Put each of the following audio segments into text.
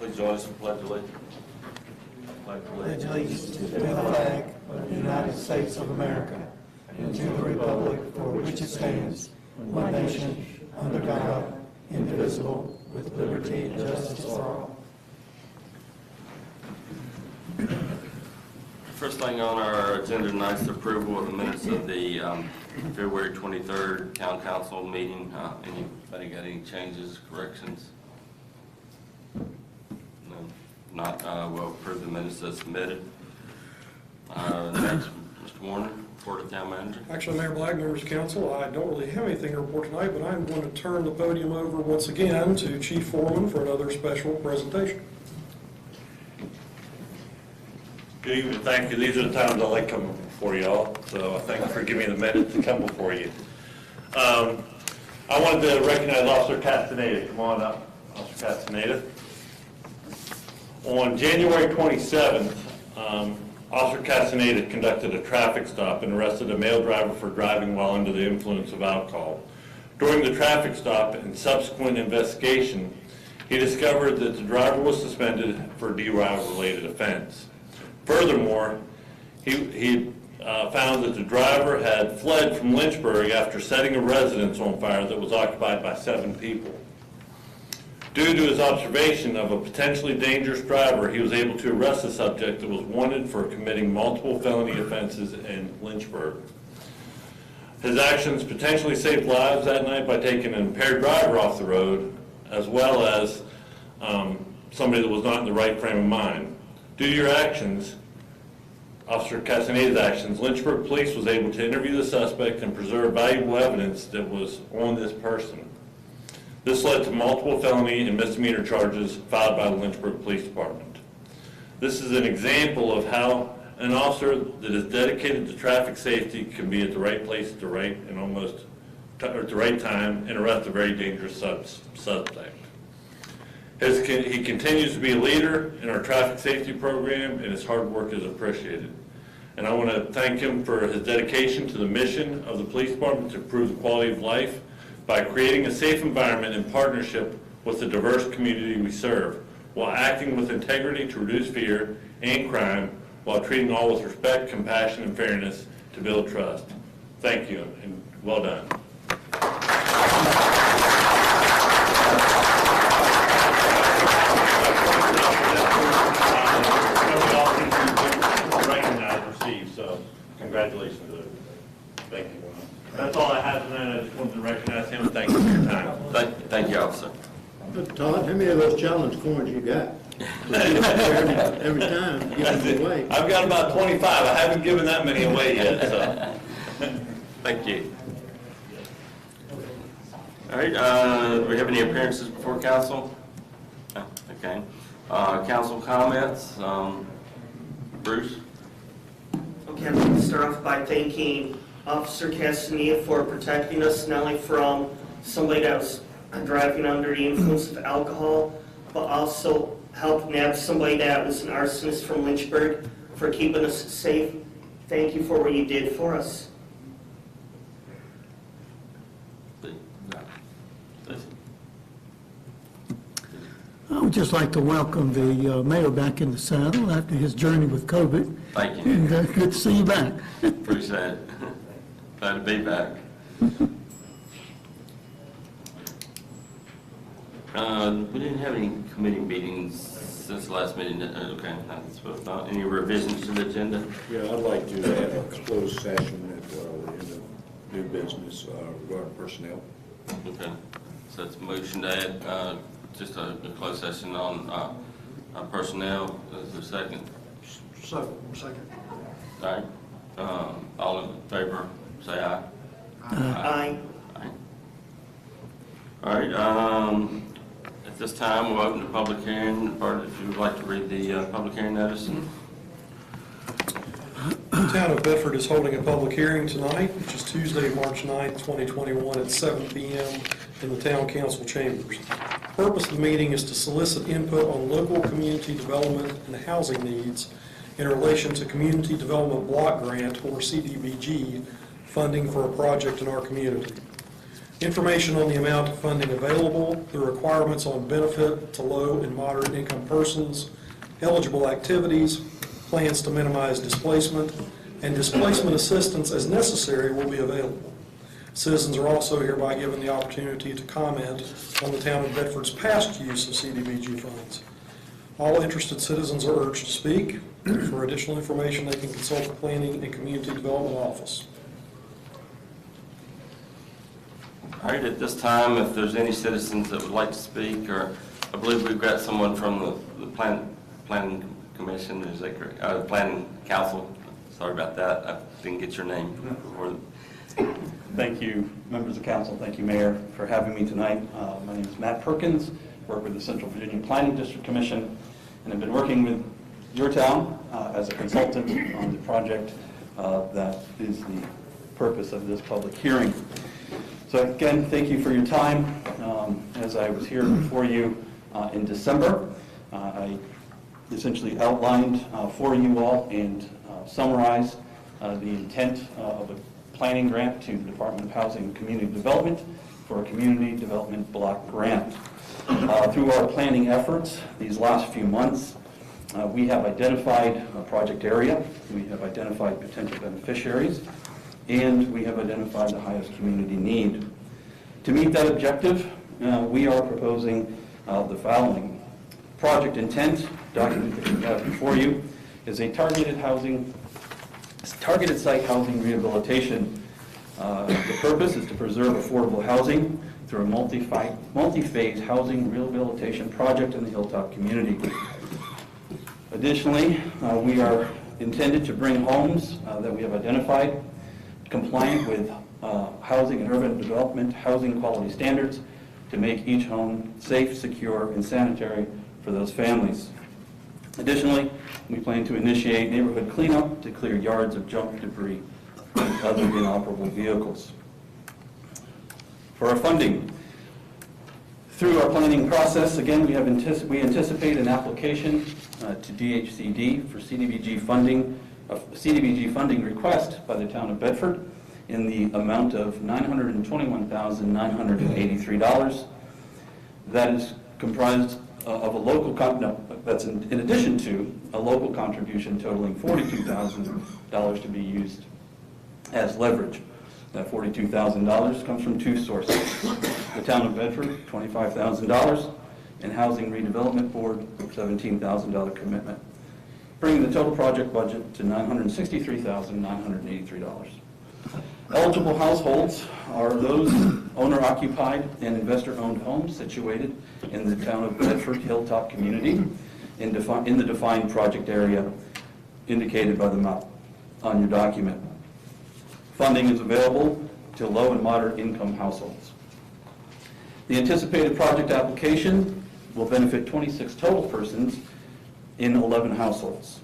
Please join us in Pledge of Allegiance. Pledge allegiance to the flag of the United States of America and to the republic for which it stands, one nation, under God, indivisible, with liberty and justice for all. First thing on our agenda tonight is the approval of the minutes of the February 23rd Town Council meeting. Anybody got any changes, corrections? No. Not, we'll approve the minutes as submitted. Next, Mr. Warner, report of Town Manager. Actually, Mayor Black, members of council, I don't really have anything to report tonight, but I'm going to turn the podium over once again to Chief Foreman for another special presentation. Good evening, thank you. These are the times I like coming before y'all, so thank you for giving me the minute to come before you. I wanted to recognize Officer Castaneda. Come on up, Officer Castaneda. On January 27th, Officer Castaneda conducted a traffic stop and arrested a male driver for driving while under the influence of alcohol. During the traffic stop and subsequent investigation, he discovered that the driver was suspended for a DUI-related offense. Furthermore, he found that the driver had fled from Lynchburg after setting a residence on fire that was occupied by 7 people. Due to his observation of a potentially dangerous driver, he was able to arrest the subject that was wanted for committing multiple felony offenses in Lynchburg. His actions potentially saved lives that night by taking an impaired driver off the road, as well as somebody that was not in the right frame of mind. Due to your actions, Officer Castaneda's actions, Lynchburg Police was able to interview the suspect and preserve valuable evidence that was on this person. This led to multiple felony and misdemeanor charges filed by the Lynchburg Police Department. This is an example of how an officer that is dedicated to traffic safety can be at the right place at the right and at the right time and arrest a very dangerous suspect. He continues to be a leader in our traffic safety program, and his hard work is appreciated. And I want to thank him for his dedication to the mission of the police department to improve the quality of life by creating a safe environment in partnership with the diverse community we serve, while acting with integrity to reduce fear and crime, while treating all with respect, compassion, and fairness to build trust. Thank you, and well done. So congratulations to them. Thank you. That's all I have tonight. I just wanted to recognize him and thank you for your time. Thank you, Officer. Todd, how many of those challenge coins you got? Every time, give them away. I've got about 25. I haven't given that many away yet, so. Thank you. All right, do we have any appearances before council? No, okay. Council comments, Bruce? Okay, I'm going to start off by thanking Officer Castaneda for protecting us not only from somebody that was driving under the influence of alcohol, but also helping nab somebody that was an arsonist from Lynchburg for keeping us safe. Thank you for what you did for us. I would just like to welcome the mayor back in the saddle after his journey with COVID. Thank you. And good to see you back. Appreciate it. Glad to be back. We didn't have any committee meetings since the last meeting. Okay, that's what I thought. Any revisions to the agenda? Yeah, I'd like to have a closed session at the end of new business regarding personnel. Okay, so that's a motion to add just a closed session on personnel. Is there a second? Second. All right. All in favor, say aye. Aye. Aye. All right. At this time, we'll open the public hearing. Bart, if you would like to read the public hearing notice. The town of Bedford is holding a public hearing tonight, which is Tuesday, March 9th, 2021 at 7 p.m. in the town council chambers. The purpose of the meeting is to solicit input on local community development and housing needs in relation to Community Development Block Grant, or CDBG, funding for a project in our community. Information on the amount of funding available, the requirements on benefit to low and moderate income persons, eligible activities, plans to minimize displacement, and displacement assistance as necessary will be available. Citizens are also hereby given the opportunity to comment on the town of Bedford's past use of CDBG funds. All interested citizens are urged to speak. For additional information, they can consult the Planning and Community Development Office. All right, at this time, if there's any citizens that would like to speak, or I believe we've got someone from the Planning Commission, is that correct? Planning Council, sorry about that, I didn't get your name before. Thank you, members of council. Thank you, Mayor, for having me tonight. My name is Matt Perkins, work with the Central Virginia Planning District Commission, and I've been working with your town as a consultant on the project that is the purpose of this public hearing. So again, thank you for your time. As I was here before you in December, I essentially outlined for you all and summarized the intent of a planning grant to the Department of Housing and Community Development for a community development block grant. Through our planning efforts these last few months, we have identified a project area, we have identified potential beneficiaries, and we have identified the highest community need. To meet that objective, we are proposing the following. Project intent, document that you have before you, is a targeted site housing rehabilitation. The purpose is to preserve affordable housing through a multi-phase housing rehabilitation project in the Hilltop community. Additionally, we are intended to bring homes that we have identified compliant with housing and urban development housing quality standards to make each home safe, secure, and sanitary for those families. Additionally, we plan to initiate neighborhood cleanup to clear yards of junk debris and other inoperable vehicles. For our funding, through our planning process, again, we anticipate an application to DHCD for CDBG funding request by the town of Bedford in the amount of $921,983. That is comprised of a local, that's in addition to a local contribution totaling $42,000 to be used as leverage. That $42,000 comes from two sources. The town of Bedford, $25,000, and Housing Redevelopment Board, $17,000 commitment, bringing the total project budget to $963,983. Eligible households are those owner-occupied and investor-owned homes situated in the town of Bedford Hilltop community in the defined project area indicated by the map on your document. Funding is available to low and moderate income households. The anticipated project application will benefit 26 total persons in 11 households.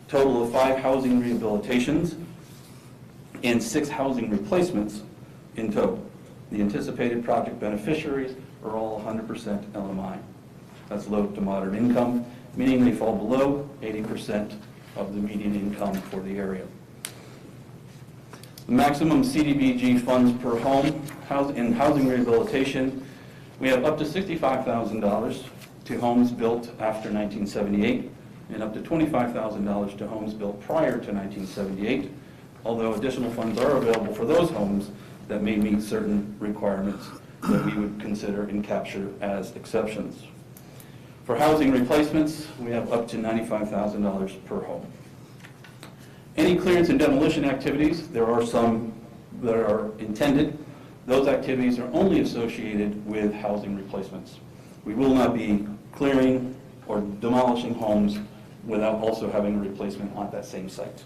Total of 5 housing rehabilitations and 6 housing replacements in total. The anticipated project beneficiaries are all 100% LMI. That's low to moderate income, meaning they fall below 80% of the median income for the area. The maximum CDBG funds per home in housing rehabilitation, we have up to $65,000 to homes built after 1978 and up to $25,000 to homes built prior to 1978, although additional funds are available for those homes that may meet certain requirements that we would consider and capture as exceptions. For housing replacements, we have up to $95,000 per home. Any clearance and demolition activities, there are some that are intended. Those activities are only associated with housing replacements. We will not be clearing or demolishing homes without also having a replacement on that same site.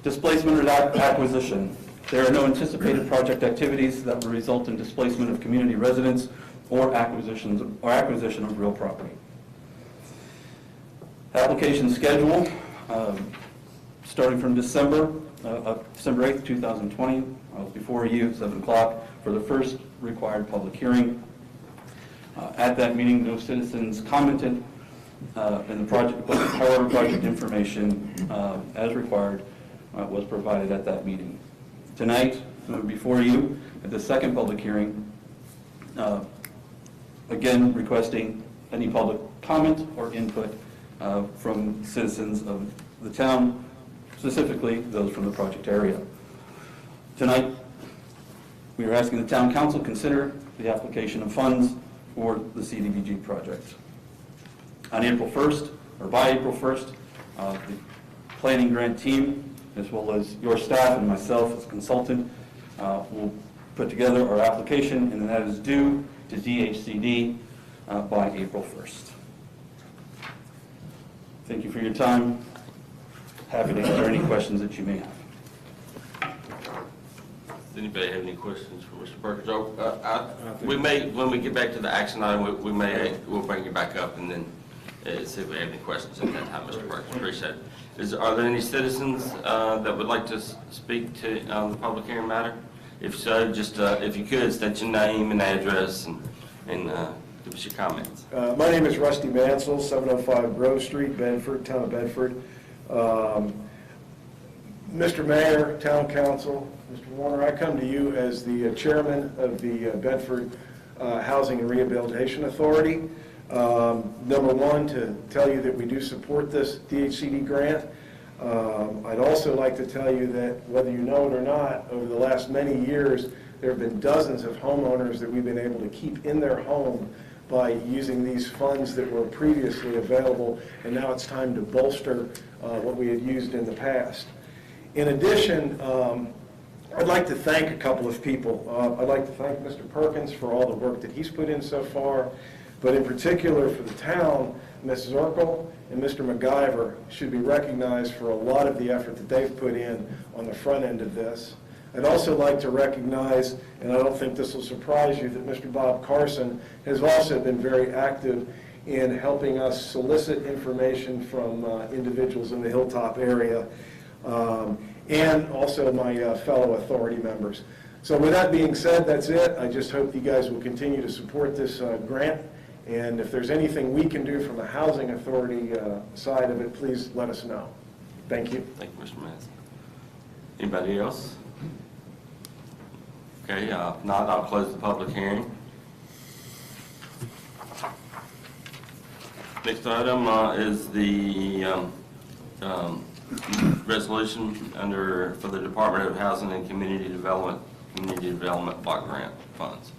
Displacement or acquisition. There are no anticipated project activities that will result in displacement of community residents or acquisition of real property. Application schedule, starting from December 8th, 2020, I was before you at 7 o'clock for the first required public hearing. At that meeting, no citizens commented, and the project, however, project information as required was provided at that meeting. Tonight, before you at the second public hearing, again requesting any public comment or input from citizens of the town, specifically those from the project area. Tonight, we are asking the town council consider the application of funds for the CDBG project. On April 1st, or by April 1st, the planning grant team, as well as your staff and myself as consultant, will put together our application, and that is due to DHCD by April 1st. Thank you for your time. Happy to answer any questions that you may have. Does anybody have any questions for Mr. Perkins? We may, when we get back to the action item, we'll bring you back up and then see if we have any questions at that time, Mr. Perkins. Appreciate it. Are there any citizens that would like to speak to the public hearing matter? If so, just if you could, state your name and address and give us your comments. My name is Rusty Mansell, 705 Grove Street, Bedford, Town of Bedford. Mr. Mayor, Town Council, Mr. Warner, I come to you as the chairman of the Bedford Housing and Rehabilitation Authority. Number one, to tell you that we do support this DHCD grant. I'd also like to tell you that whether you know it or not, over the last many years, there have been dozens of homeowners that we've been able to keep in their home by using these funds that were previously available, and now it's time to bolster what we had used in the past. In addition, I'd like to thank a couple of people. I'd like to thank Mr. Perkins for all the work that he's put in so far, but in particular for the town, Ms. Zirkle and Mr. MacGyver should be recognized for a lot of the effort that they've put in on the front end of this. I'd also like to recognize, and I don't think this will surprise you, that Mr. Bob Carson has also been very active in helping us solicit information from individuals in the Hilltop area, and also my fellow authority members. So with that being said, that's it. I just hope you guys will continue to support this grant, and if there's anything we can do from the housing authority side of it, please let us know. Thank you. Thank you, Mr. Manson. Anybody else? Okay, if not, I'll close the public hearing. Next item is the resolution for the Department of Housing and Community Development Block Grant Funds.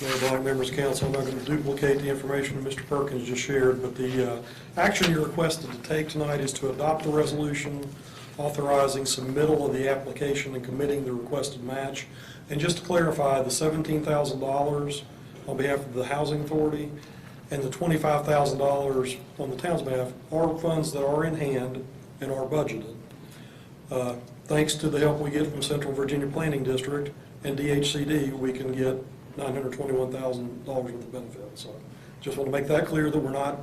Mayor, Black, members of council, I'm not going to duplicate the information that Mr. Perkins just shared, but the action you're requested to take tonight is to adopt the resolution authorizing submittal of the application and committing the requested match. And just to clarify, the $17,000 on behalf of the Housing Authority and the $25,000 on the town's behalf are funds that are in hand and are budgeted. Thanks to the help we get from Central Virginia Planning District and DHCD, we can get $921,000 worth of benefits. So just want to make that clear that we're not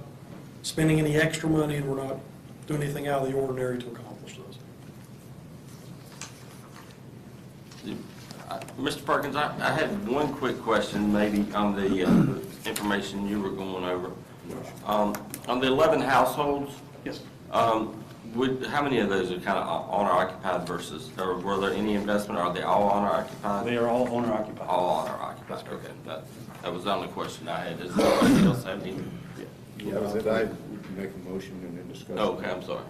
spending any extra money and we're not doing anything out of the ordinary to accomplish this. Mr. Perkins, I had one quick question maybe on the information you were going over. On the 11 households, Yes. how many of those are kind of owner-occupied versus, or were there any investment, or are they all owner-occupied? They are all owner-occupied. All owner-occupied, okay. That was the only question I had. Does anybody else have any? Yeah, we can make a motion and then discuss. Oh, okay, I'm sorry.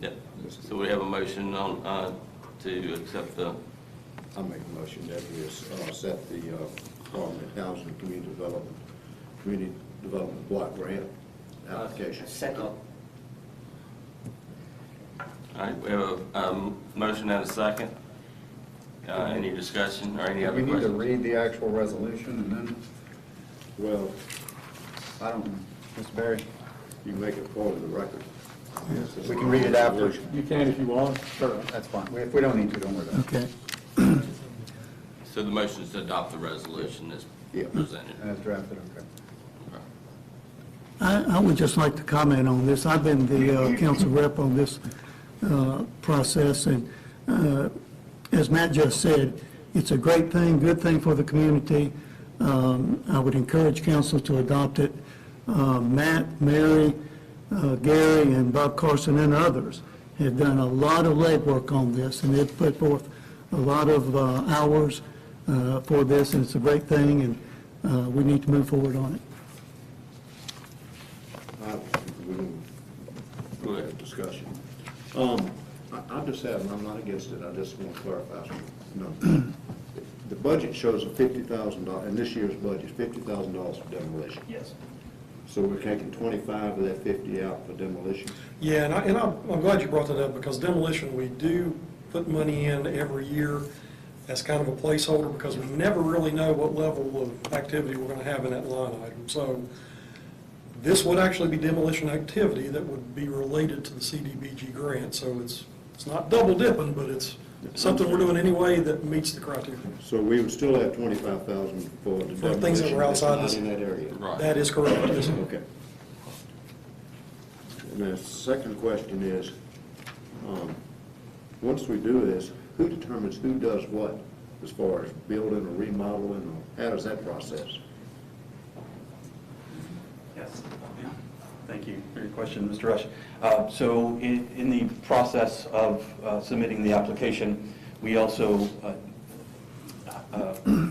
Yeah. So we have a motion on, to accept the, I'll make a motion that we set the Department of Housing and Community Development Block Grant application. Second. all right, we have a motion and a second. Any discussion or any other We need to questions? read the actual resolution and then, Well, I don't know, Mr. Barry, you can make it part of the record. we can read it after. You can if you want. Sure. That's fine. If we don't need to, don't worry about it. Okay. So the motion is to adopt the resolution as Yeah. presented. As drafted, okay. I would just like to comment on this. I've been the council rep on this process, and as Matt just said, it's a great thing, good thing for the community. I would encourage council to adopt it. Matt, Mary, Gary, and Bob Carson and others have done a lot of legwork on this, and they've put forth a lot of hours for this, and it's a great thing, and we need to move forward on it. We can go ahead and discussion. I just have, and I'm not against it, I just want to clarify something. The budget shows a $50,000, in this year's budget, $50,000 for demolition. Yes. So we're taking 25 of that 50 out for demolition? Yeah, and I'm glad you brought that up, because demolition, we do put money in every year as kind of a placeholder, because we never really know what level of activity we're going to have in that line item. So this would actually be demolition activity that would be related to the CDBG grant. So it's not double dipping, but it's something we're doing anyway that meets the criteria. So we would still have 25,000 for the For things that were outside demolition that's this- not in that area? Right. That is correct, yes, sir. Okay. And the second question is, once we do this, who determines who does what as far as building or remodeling, or how does that process? Yes. Thank you for your question, Mr. Rush. So in the process of submitting the application, we also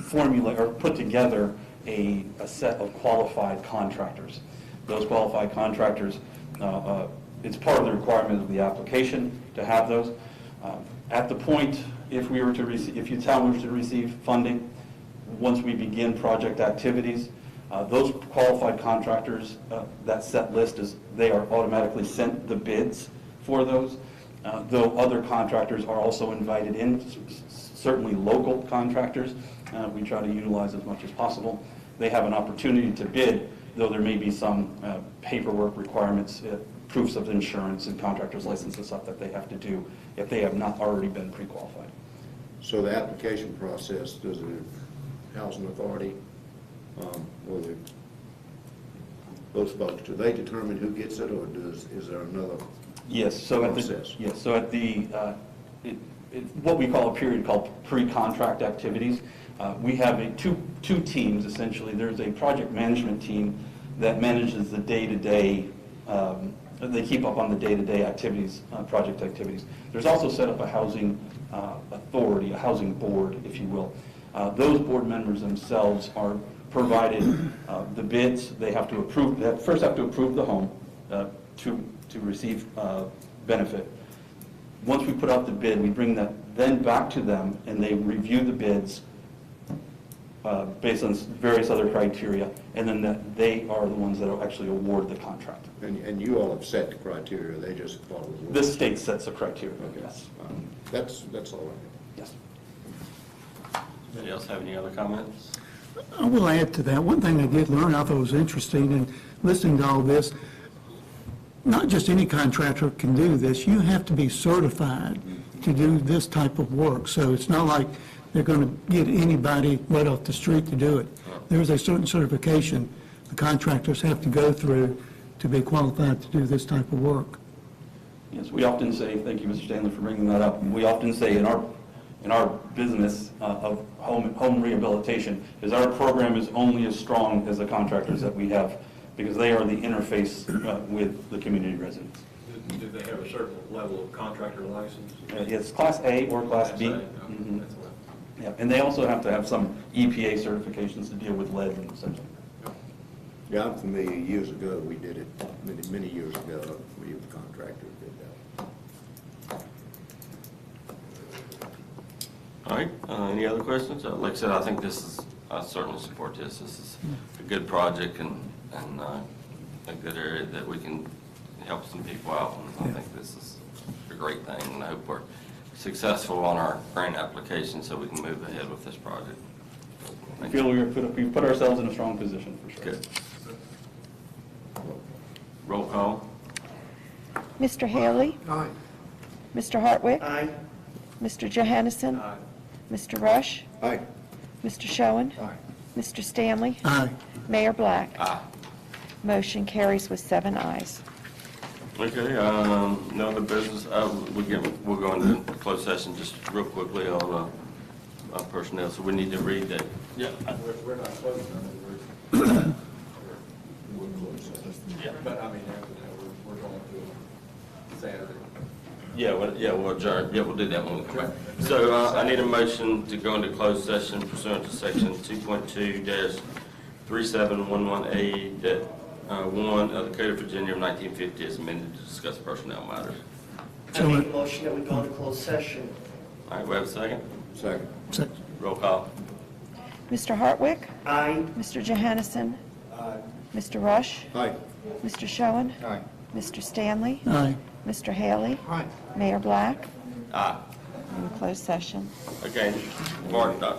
formulate or put together a set of qualified contractors. Those qualified contractors, it's part of the requirement of the application to have those. At the point, if your town were to receive funding, once we begin project activities, those qualified contractors, that set list they are automatically sent the bids for those. Though other contractors are also invited in, certainly local contractors, we try to utilize as much as possible. They have an opportunity to bid, though there may be some paperwork requirements, proofs of insurance and contractor's license and stuff that they have to do if they have not already been pre-qualified. So the application process, does the housing authority, or those folks, do they determine who gets it, or is there another Yes, so at the, process? yes, so at the, what we call a period called pre-contract activities, we have two teams essentially. There's a project management team that manages the day-to-day, they keep up on the day-to-day activities, project activities. There's also set up a housing authority, a housing board, if you will. Those board members themselves are provided the bids. They have to approve, they first have to approve the home to receive benefit. Once we put out the bid, we bring that then back to them, and they review the bids based on various other criteria, and then they are the ones that will actually award the contract. And you all have set the criteria, they just follow the rules? The state sets the criteria, yes. That's all right. Yes. Anybody else have any other comments? I will add to that. One thing I did learn I thought was interesting in listening to all this, not just any contractor can do this. You have to be certified to do this type of work. So it's not like they're going to get anybody right off the street to do it. There's a certain certification the contractors have to go through to be qualified to do this type of work. Yes, we often say, thank you, Mr. Stanley, for bringing that up. We often say in our business of home rehabilitation is our program is only as strong as the contractors that we have, because they are the interface with the community residents. Do they have a certain level of contractor license? It's Class A or Class B. Class A, okay, Mhm. that's what- Yeah, and they also have to have some EPA certifications to deal with lead and such. Yeah, I'm familiar. Years ago, we did it, many years ago, we with contractors did that. All right, any other questions? Like I said, I think I certainly support this. This is a good project and a good area that we can help some people out. And I think this is a great thing, and I hope we're successful on our grant application so we can move ahead with this project. I feel we've put ourselves in a strong position for sure. Good. Roll call. Mr. Haley? Aye. Mr. Hartwick? Aye. Mr. Johannesson? Aye. Mr. Rush? Aye. Mr. Schoen? Aye. Mr. Stanley? Aye. Mayor Black? Aye. Motion carries with 7 ayes. Okay, no other business. We'll go into closed session just real quickly on personnel, so we need to read that. Yeah. We're not closing on it, we're closing. Yeah. But I mean, after that, we're going to Saturday. We'll adjourn. Yeah, we'll do that when we come back. So I need a motion to go into closed session pursuant to section 2.2-37118 that 1 of the Code of Virginia of 1950 is amended to discuss personnel matters. I make a motion that we go into closed session. All right, we have a second? Second. Roll call. Mr. Hartwick? Aye. Mr. Johannesson? Mr. Rush? Aye. Mr. Schoen? Aye. Mr. Stanley? Aye. Mr. Haley? Aye. Mayor Black? Aye. In closed session. Okay, Martin, Doc.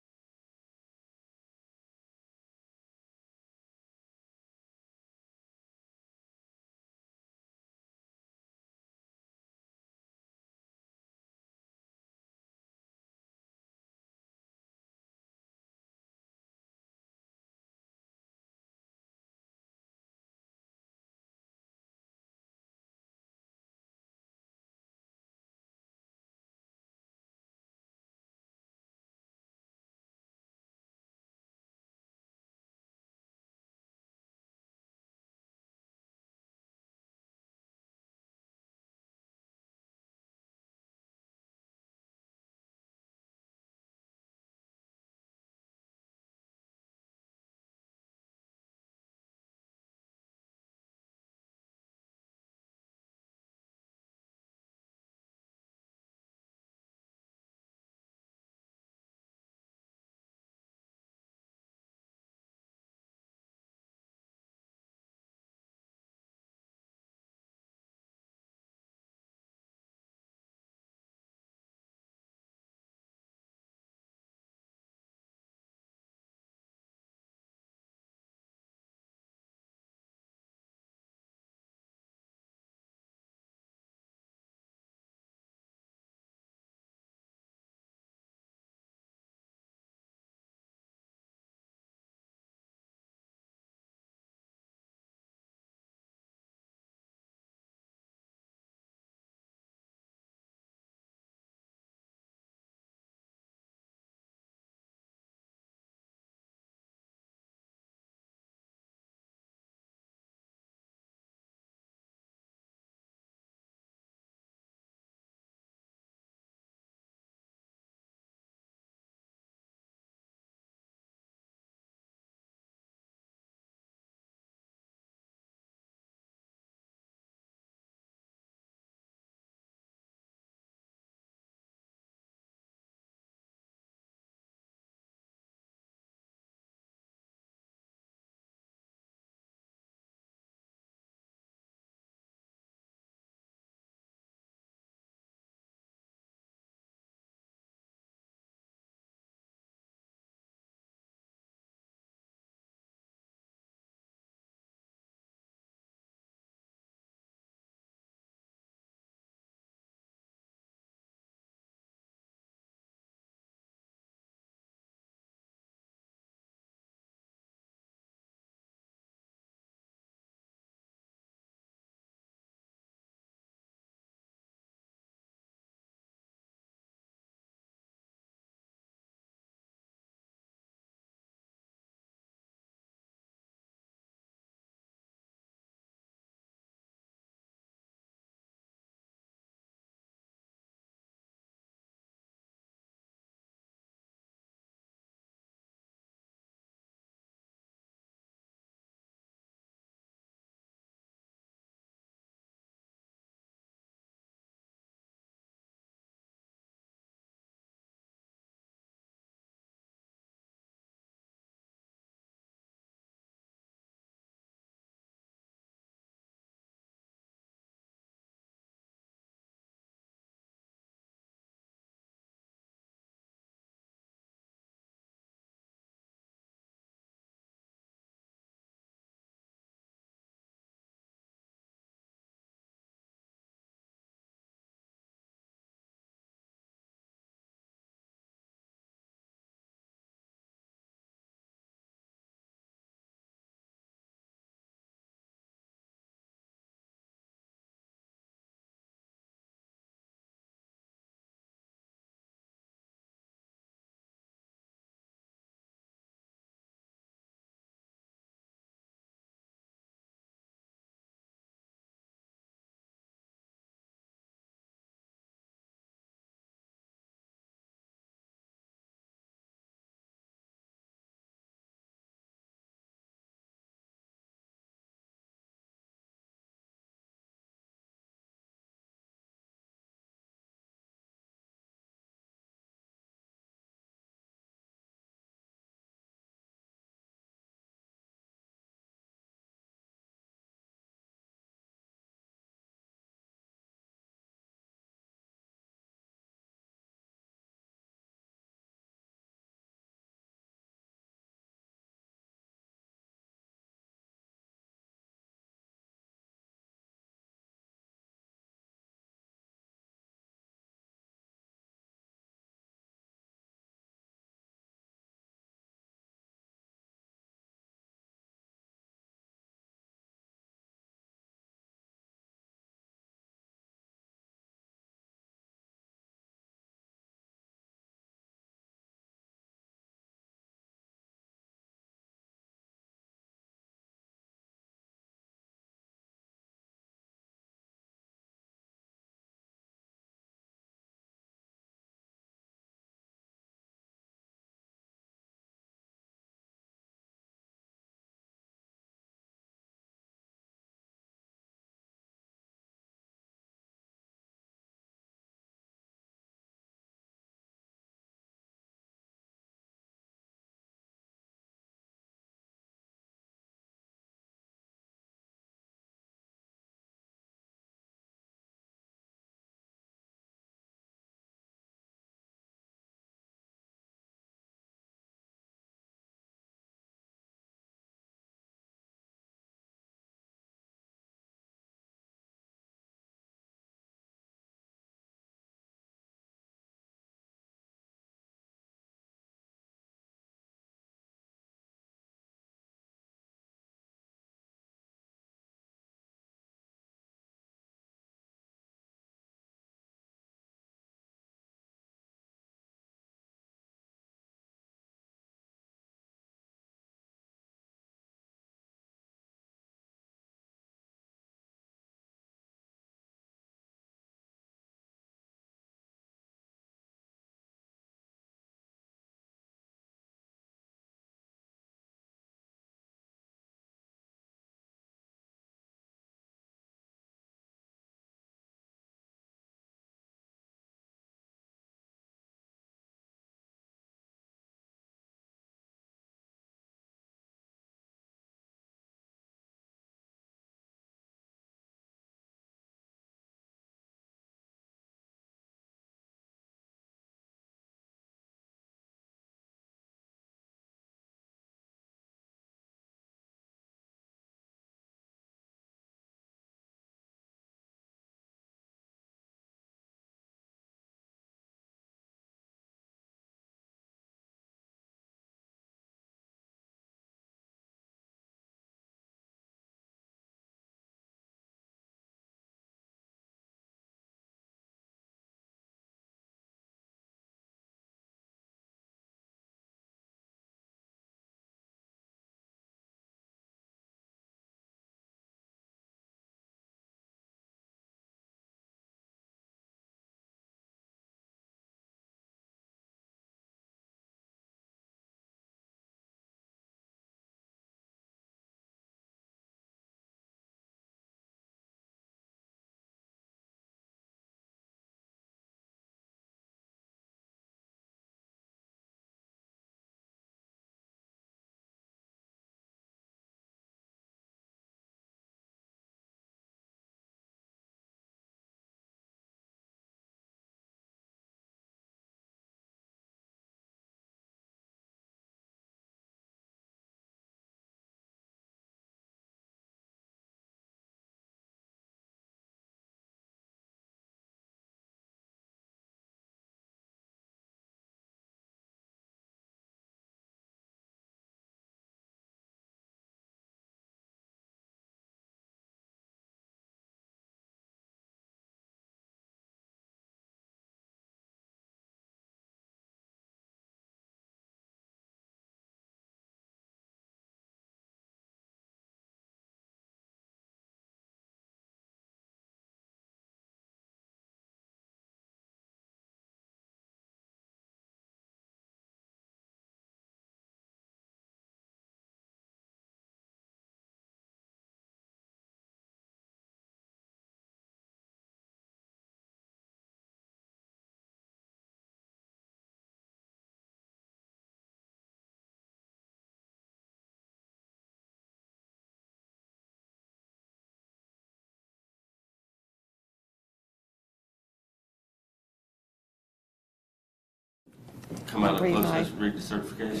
Come out of Read closed my- session, read the certification?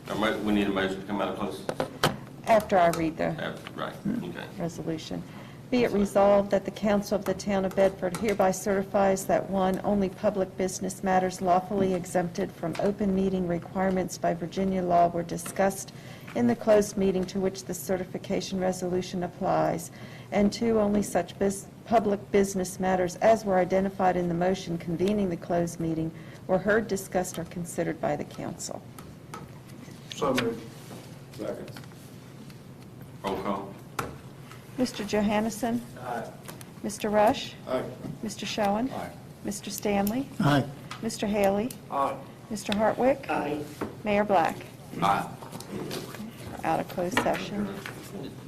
Yeah, We need a motion to come out of closed, after I read the right, okay. resolution. Be it resolved that the council of the town of Bedford hereby certifies that, one, only public business matters lawfully exempted from open meeting requirements by Virginia law were discussed in the closed meeting to which the certification resolution applies, and two, only such public business matters as were identified in the motion convening the closed meeting were heard, discussed, or considered by the council. So moved. Second. Roll call. Mr. Johannesson? Mr. Rush? Aye. Mr. Schoen? Aye. Mr. Stanley? Aye. Mr. Haley? Aye. Mr. Hartwick? Aye. Mayor Black? Aye. We're out of closed session.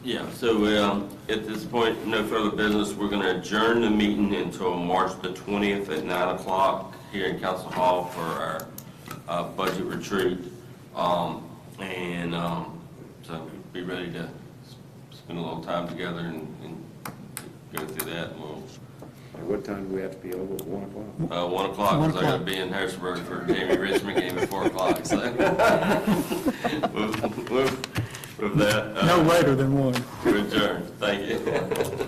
Yeah, so at this point, no further business. We're going to adjourn the meeting until March the 20th at 9 o'clock here in Council Hall for our budget retreat. So be ready to spend a little time together and go through that. And we'll, At what time do we have to be over? 1 o'clock? 1 o'clock, 1 because I got to o'clock. be in Harrisburg for Jamie Richmond game at 4 o'clock. So with that, No later than 1. we're adjourned. Thank you.